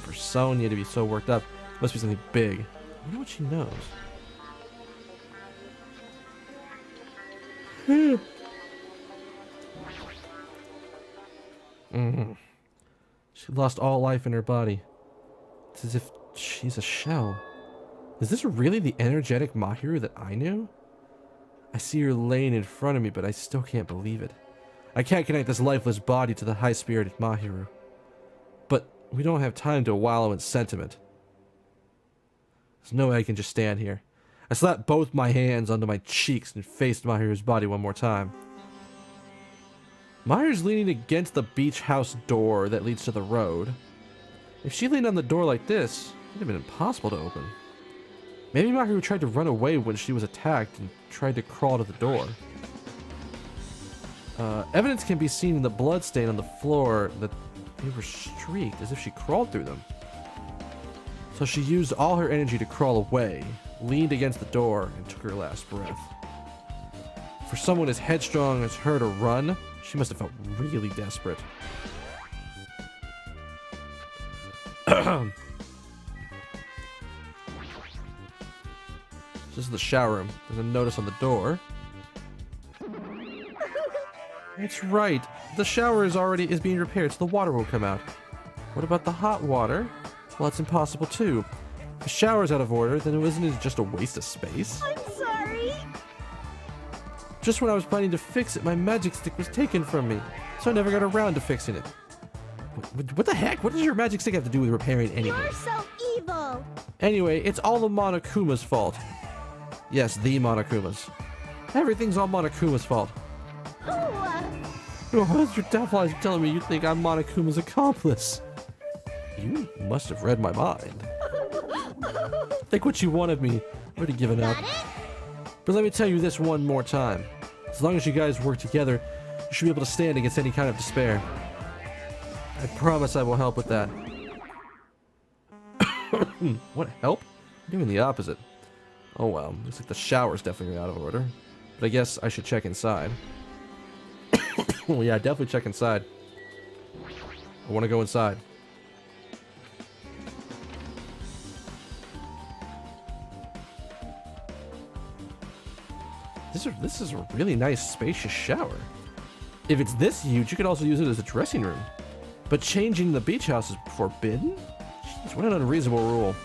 For Sonya to be so worked up, must be something big. I wonder what she knows. She lost all life in her body. It's as if she's a shell. Is this really the energetic Mahiru that I knew? I see her laying in front of me, but I still can't believe it. I can't connect this lifeless body to the high-spirited Mahiru. But we don't have time to wallow in sentiment. There's no way I can just stand here. I slapped both my hands onto my cheeks and faced Mahiru's body one more time. Mayu's leaning against the beach house door that leads to the road. If she leaned on the door like this, it would have been impossible to open. Maybe Mahiru tried to run away when she was attacked and tried to crawl to the door. Evidence can be seen in the blood stain on the floor that they were streaked as if she crawled through them. So she used all her energy to crawl away, leaned against the door, and took her last breath. For someone as headstrong as her to run, she must have felt really desperate. This is the shower room. There's a notice on the door. It's right. The shower is being repaired, so the water will come out. What about the hot water? Well, that's impossible too. If the shower's out of order, then isn't it just a waste of space? I'm sorry. Just when I was planning to fix it, my magic stick was taken from me, so I never got around to fixing it. What the heck? What does your magic stick have to do with repairing anything? You're so evil. Anyway, it's all the Monokuma's fault. Yes, the Monokuma's. Everything's all Monokuma's fault. Oh, what's your devil eyes telling me you think I'm Monokuma's accomplice? You must have read my mind. Think what you want of me. I've already given up. Got it? But let me tell you this one more time. As long as you guys work together, you should be able to stand against any kind of despair. I promise I will help with that. What, help? I'm doing the opposite. Oh well, looks like the shower's definitely out of order. But I guess I should check inside. Oh yeah, definitely check inside. I want to go inside. This is a really nice, spacious shower. If it's this huge, you could also use it as a dressing room. But changing the beach house is forbidden? Jeez, what an unreasonable rule.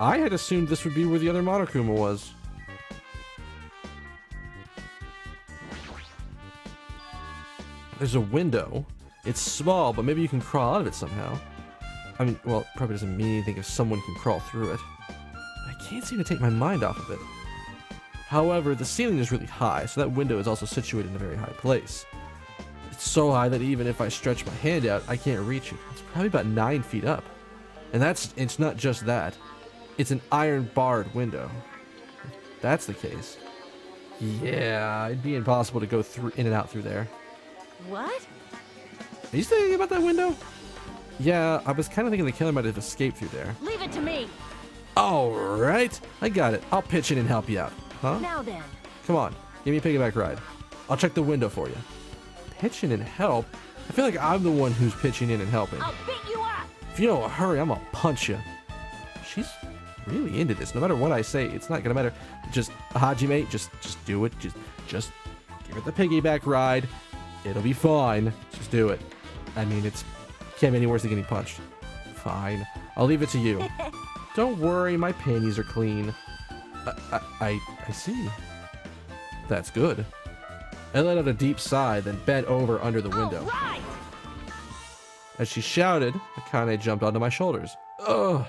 I had assumed this would be where the other Monokuma was. There's a window. It's small, but maybe you can crawl out of it somehow. I mean, well, it probably doesn't mean anything if someone can crawl through it. I can't seem to take my mind off of it. However, the ceiling is really high, so that window is also situated in a very high place. It's so high that even if I stretch my hand out, I can't reach it. It's probably about 9 feet up. And it's not just that. It's an iron barred window. If that's the case. Yeah, it'd be impossible to go through in and out through there. What? Are you still thinking about that window? Yeah, I was kind of thinking the killer might have escaped through there. Leave it to me. Alright, I got it. I'll pitch in and help you out. Huh? Now then. Come on, give me a piggyback ride. I'll check the window for you. Pitch in and help? I feel like I'm the one who's pitching in and helping. I'll beat you up. If you don't hurry, I'm gonna punch you. She's really into this. No matter what I say, it's not gonna matter. Just, Hajime, just do it. Just give it the piggyback ride. It'll be fine. Just do it. I mean, can't be any worse than getting punched. Fine. I'll leave it to you. Don't worry, my panties are clean. I see. That's good. I let out a deep sigh, then bent over under the window. All right. As she shouted, Akane jumped onto my shoulders. Ugh.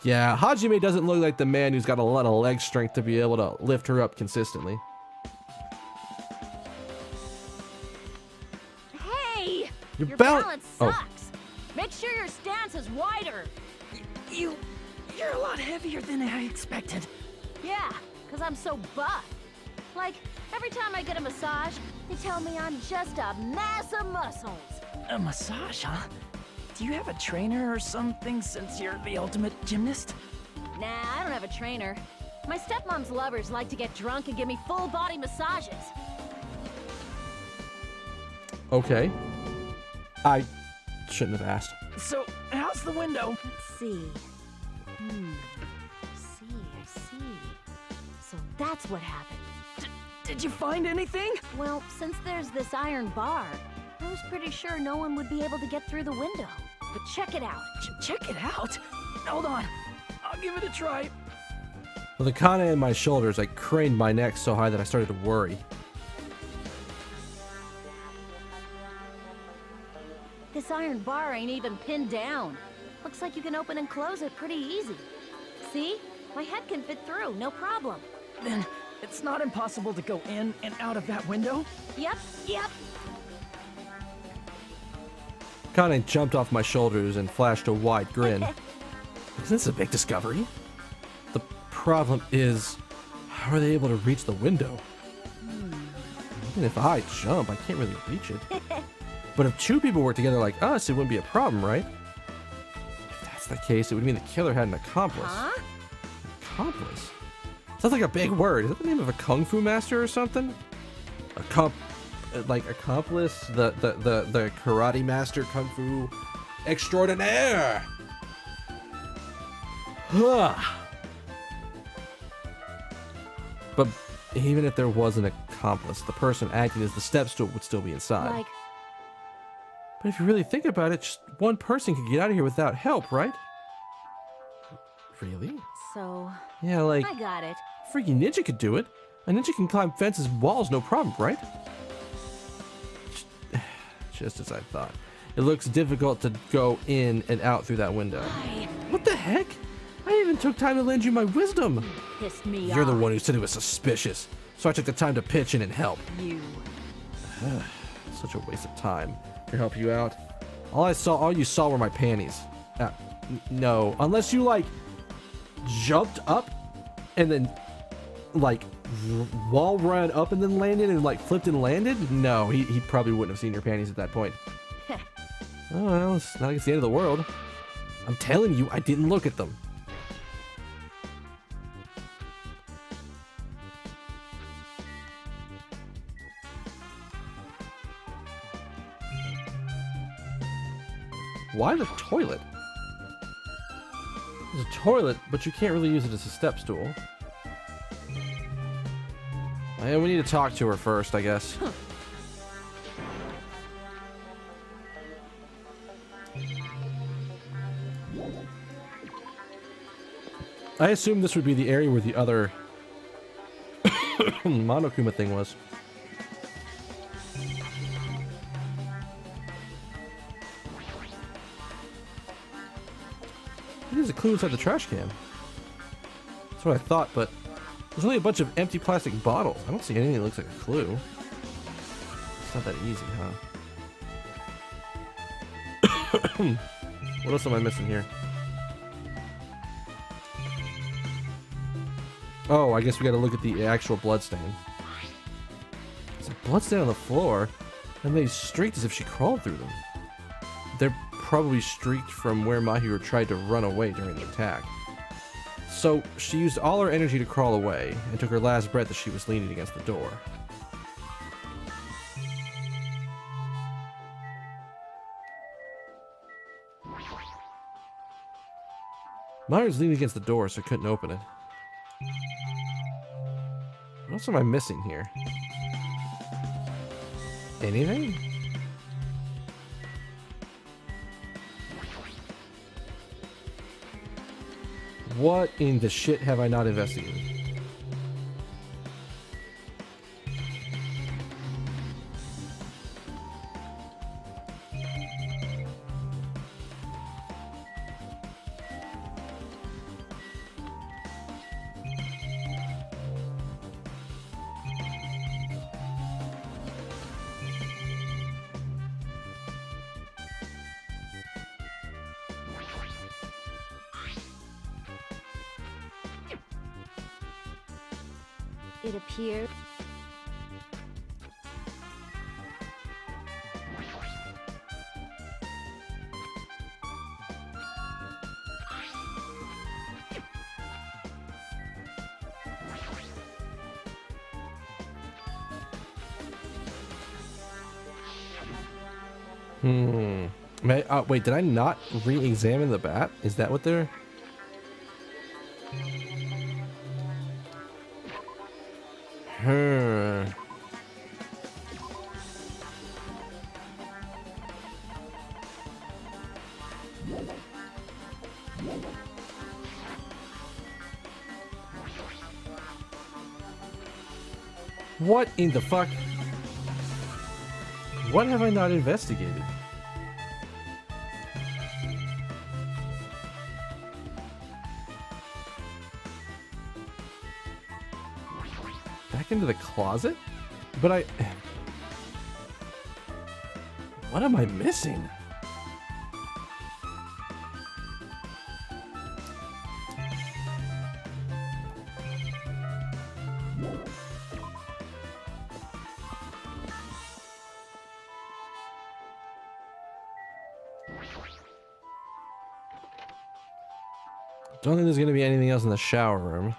Yeah, Hajime doesn't look like the man who's got a lot of leg strength to be able to lift her up consistently. Hey! Your balance Oh. sucks. Make sure your stance is wider. You're a lot heavier than I expected. Yeah, because I'm so buff. Like, every time I get a massage, they tell me I'm just a mass of muscles. A massage, huh? Do you have a trainer or something since you're the ultimate gymnast? Nah, I don't have a trainer. My stepmom's lovers like to get drunk and give me full body massages. Okay. I shouldn't have asked. So, how's the window? Let's see. I see. So that's what happened. Did you find anything? Well, since there's this iron bar, I was pretty sure no one would be able to get through the window. But check it out. Check it out. Hold on. I'll give it a try. With Akane in my shoulders, I craned my neck so high that I started to worry. This iron bar ain't even pinned down. Looks like you can open and close it pretty easy. See? My head can fit through, no problem. Then it's not impossible to go in and out of that window? Yep. Kane jumped off my shoulders and flashed a wide grin. Isn't this a big discovery? The problem is, how are they able to reach the window? Even if I jump, I can't really reach it. But if two people work together like us, it wouldn't be a problem, right? If that's the case, it would mean the killer had an accomplice. Huh? Accomplice? Sounds like a big word. Is that the name of a kung fu master or something? Like accomplice? The karate master, kung fu extraordinaire! Huh. But even if there was an accomplice, the person acting as the step stool would still be inside. Like, But if you really think about it, just one person could get out of here without help, right? Really? so... Yeah, like, I got it. freaking ninja could do it. A ninja can climb fences and walls, no problem, right? Just as I thought. It looks difficult to go in and out through that window. What the heck? I even took time to lend you my wisdom. Pissed me You're the off. one who said it was suspicious, so I took the time to pitch in and help. You. Such a waste of time. Can I help you out? All you saw were my panties. No, unless you like jumped up and then like wall ran up and then landed and like flipped and landed. No, he probably wouldn't have seen your panties at that point. Oh well, it's not like it's the end of the world. I'm telling you, I didn't look at them. Why the toilet? There's a toilet, but you can't really use it as a step stool. Yeah, we need to talk to her first, I guess. I assume this would be the area where the other Monokuma thing was. There's a clue inside the trash can. That's what I thought, but there's only a bunch of empty plastic bottles. I don't see anything that looks like a clue. It's not that easy, huh? What else am I missing here? Oh, I guess we gotta look at the actual bloodstain. There's a bloodstain on the floor, and they streaked as if she crawled through them. They're probably streaked from where Mahiro tried to run away during the attack. So, she used all her energy to crawl away, and took her last breath as she was leaning against the door. Mahiro's leaning against the door, so I couldn't open it. What else am I missing here? Anything? What in the shit have I not investigated? It appeared. Wait, did I not re-examine the bat? Is that what they're... What in the fuck? What have I not investigated? into the closet? But I... What am I missing? Don't think there's gonna be anything else in the shower room.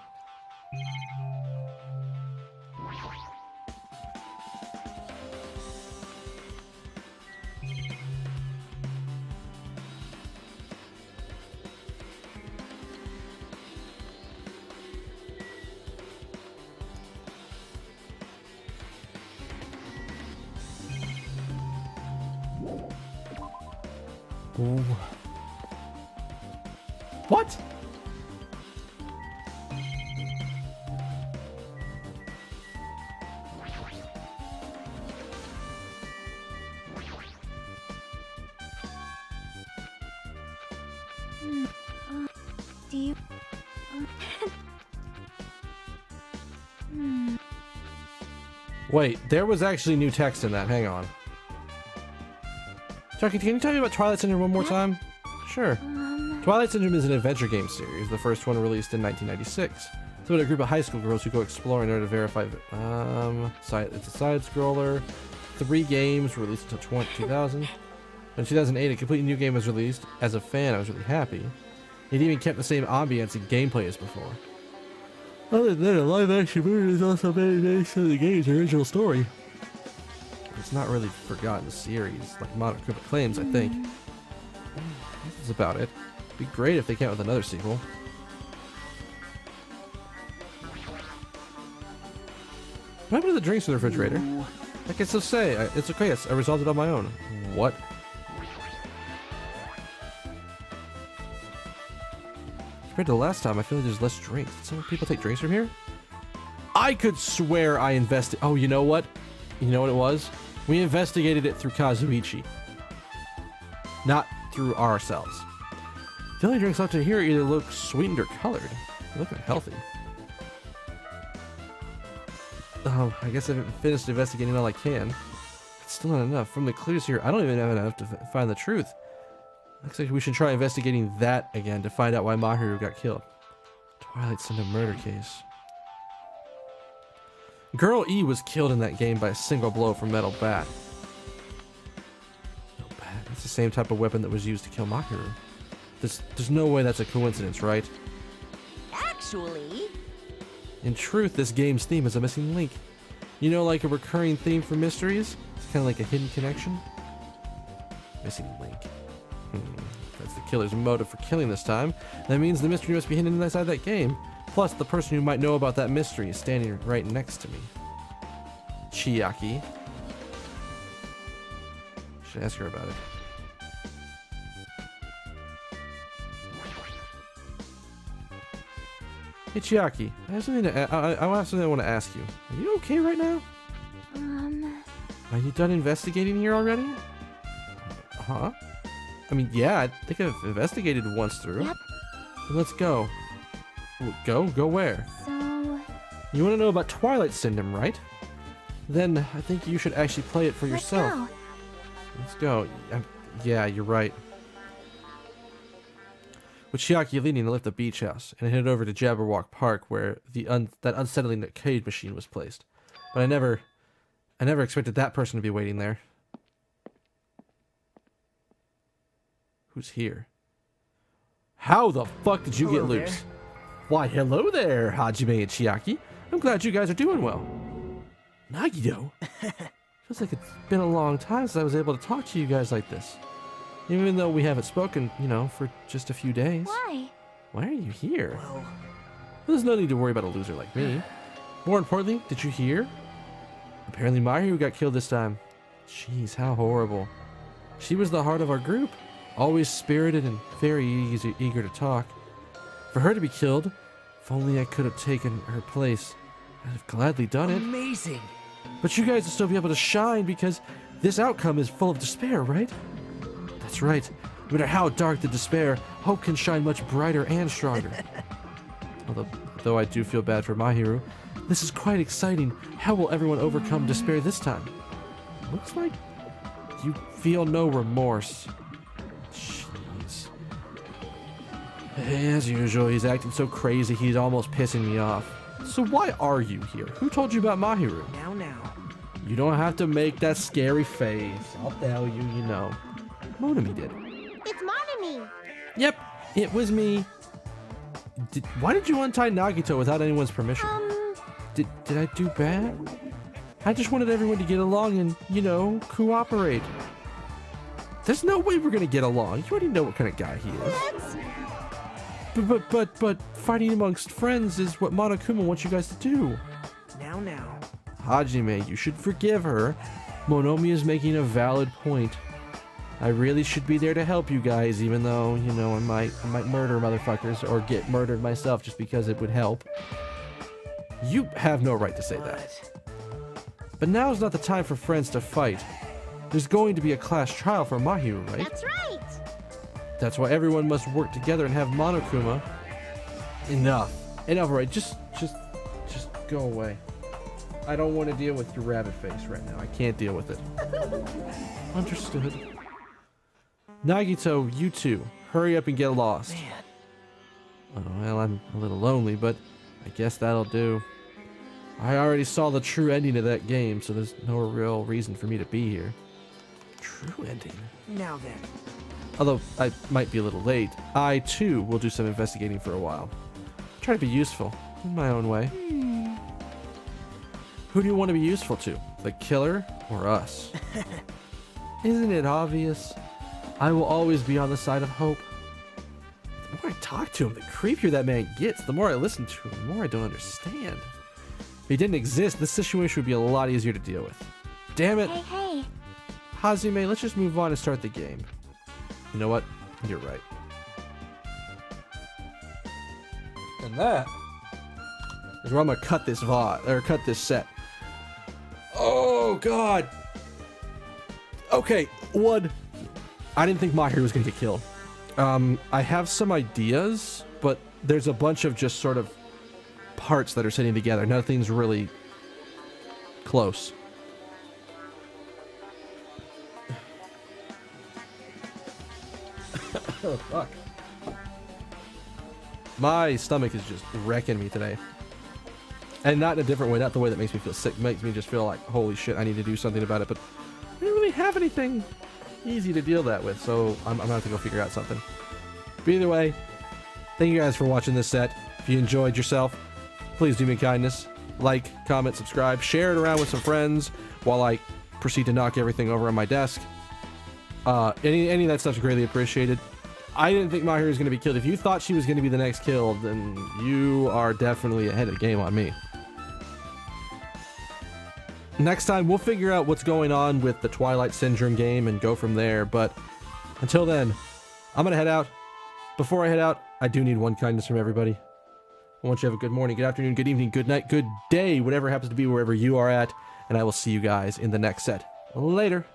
Ooh. What? Do you... Wait, there was actually new text in that. Hang on. Chucky, can you tell me about Twilight Syndrome one more time? Sure. Twilight Syndrome is an adventure game series, the first one released in 1996. It's about a group of high school girls who go exploring in order to verify... it's a side-scroller. 3 games were released until 2000. In 2008, a completely new game was released. As a fan, I was really happy. It even kept the same ambience and gameplay as before. Other than that, a live-action version is also made based on the game's original story. It's not really forgotten series, like Modern Criminal claims, I think. That's about it. It'd be great if they came out with another sequel. What happened to the drinks in the refrigerator? I can still say, it's okay, I resolved it on my own. What? Compared to the last time, I feel like there's less drinks. Did some people take drinks from here? I could swear I invested. Oh, you know what? You know what it was? We investigated it through Kazuichi. Not through ourselves. The only drinks left in here either look sweetened or colored. They look unhealthy. Oh, I guess I haven't finished investigating all I can. It's still not enough. From the clues here, I don't even have enough to find the truth. Looks like we should try investigating that again to find out why Mahiru got killed. Twilight Syndrome murder case. Girl E was killed in that game by a single blow from Metal Bat. Metal Bat? That's the same type of weapon that was used to kill Mahiru. There's no way that's a coincidence, right? Actually... In truth, this game's theme is a missing link. You know, like a recurring theme for mysteries? It's kind of like a hidden connection. Missing link. That's the killer's motive for killing this time. That means the mystery must be hidden inside that game. Plus, the person who might know about that mystery is standing right next to me. Chiaki. Should ask her about it. Hey Chiaki, I have something I want to ask you. Are you okay right now? Are you done investigating here already? Huh? I mean, yeah, I think I've investigated once through. Yep. Let's go. Go? Go where? So... You want to know about Twilight Syndrome, right? Then I think you should actually play it for yourself. Let's go. Let's go. Yeah, you're right. With Chiaki leading, I left the beach house and headed over to Jabberwock Park where that unsettling arcade machine was placed. But I never expected that person to be waiting there. Who's here? How the fuck did you get loose? There. Why, hello there, Hajime and Chiaki. I'm glad you guys are doing well. Nagito? Feels like it's been a long time since I was able to talk to you guys like this. Even though we haven't spoken, you know, for just a few days. Why? Why are you here? Well, There's no need to worry about a loser like me. More importantly, did you hear? Apparently Mahiru got killed this time. Jeez, how horrible. She was the heart of our group. Always spirited and very eager to talk. For her to be killed, if only I could have taken her place, I'd have gladly done it. amazing. But you guys will still be able to shine because this outcome is full of despair, right? That's right. No matter how dark the despair, hope can shine much brighter and stronger. Although, though I do feel bad for Mahiru. This is quite exciting. How will everyone overcome despair this time? Looks like you feel no remorse. Jeez. As usual, he's acting so crazy he's almost pissing me off. So why are you here? Who told you about Mahiru? Now. You don't have to make that scary face. I'll tell you, you know. Monami did. It's Monami. Yep, it was me. Why did you untie Nagito without anyone's permission? Did I do bad? I just wanted everyone to get along and, you know, cooperate. There's no way we're gonna get along. You already know what kind of guy he is. But fighting amongst friends is what Monokuma wants you guys to do. Now. Hajime, you should forgive her. Monomi is making a valid point. I really should be there to help you guys, even though, you know, I might murder motherfuckers or get murdered myself just because it would help. You have no right to say that. But now is not the time for friends to fight. There's going to be a class trial for Mahiru, right? That's right. That's why everyone must work together and have Monokuma. Enough, alright, just go away. I don't want to deal with your rabbit face right now. I can't deal with it. Understood. Nagito, you two, hurry up and get lost. Man. Oh, well, I'm a little lonely, but I guess that'll do. I already saw the true ending of that game, so there's no real reason for me to be here. True ending? Now then. Although I might be a little late, I too will do some investigating for a while. Try to be useful, in my own way. Who do you want to be useful to? The killer or us? Isn't it obvious? I will always be on the side of hope. The more I talk to him, the creepier that man gets. The more I listen to him, the more I don't understand. If he didn't exist, this situation would be a lot easier to deal with. Damn it! Hey. Hazime, let's just move on and start the game. You know what? You're right. And that is where I'm gonna cut this VOD, or cut this set. Oh god! Okay, one. I didn't think Mahiru was gonna get killed. I have some ideas, but there's a bunch of just sort of parts that are sitting together. Nothing's really close. Oh, fuck. My stomach is just wrecking me today. And not in a different way, not the way that makes me feel sick. Makes me just feel like, holy shit, I need to do something about it. But I don't really have anything easy to deal that with, so I'm gonna have to go figure out something. But either way, thank you guys for watching this set. If you enjoyed yourself, please do me a kindness. Like, comment, subscribe, share it around with some friends while I proceed to knock everything over on my desk. Any of that stuff's greatly appreciated. I didn't think Mahiru was going to be killed. If you thought she was going to be the next killed, then you are definitely ahead of the game on me. Next time, we'll figure out what's going on with the Twilight Syndrome game and go from there. But until then, I'm going to head out. Before I head out, I do need one kindness from everybody. I want you to have a good morning, good afternoon, good evening, good night, good day, whatever happens to be wherever you are at. And I will see you guys in the next set. Later.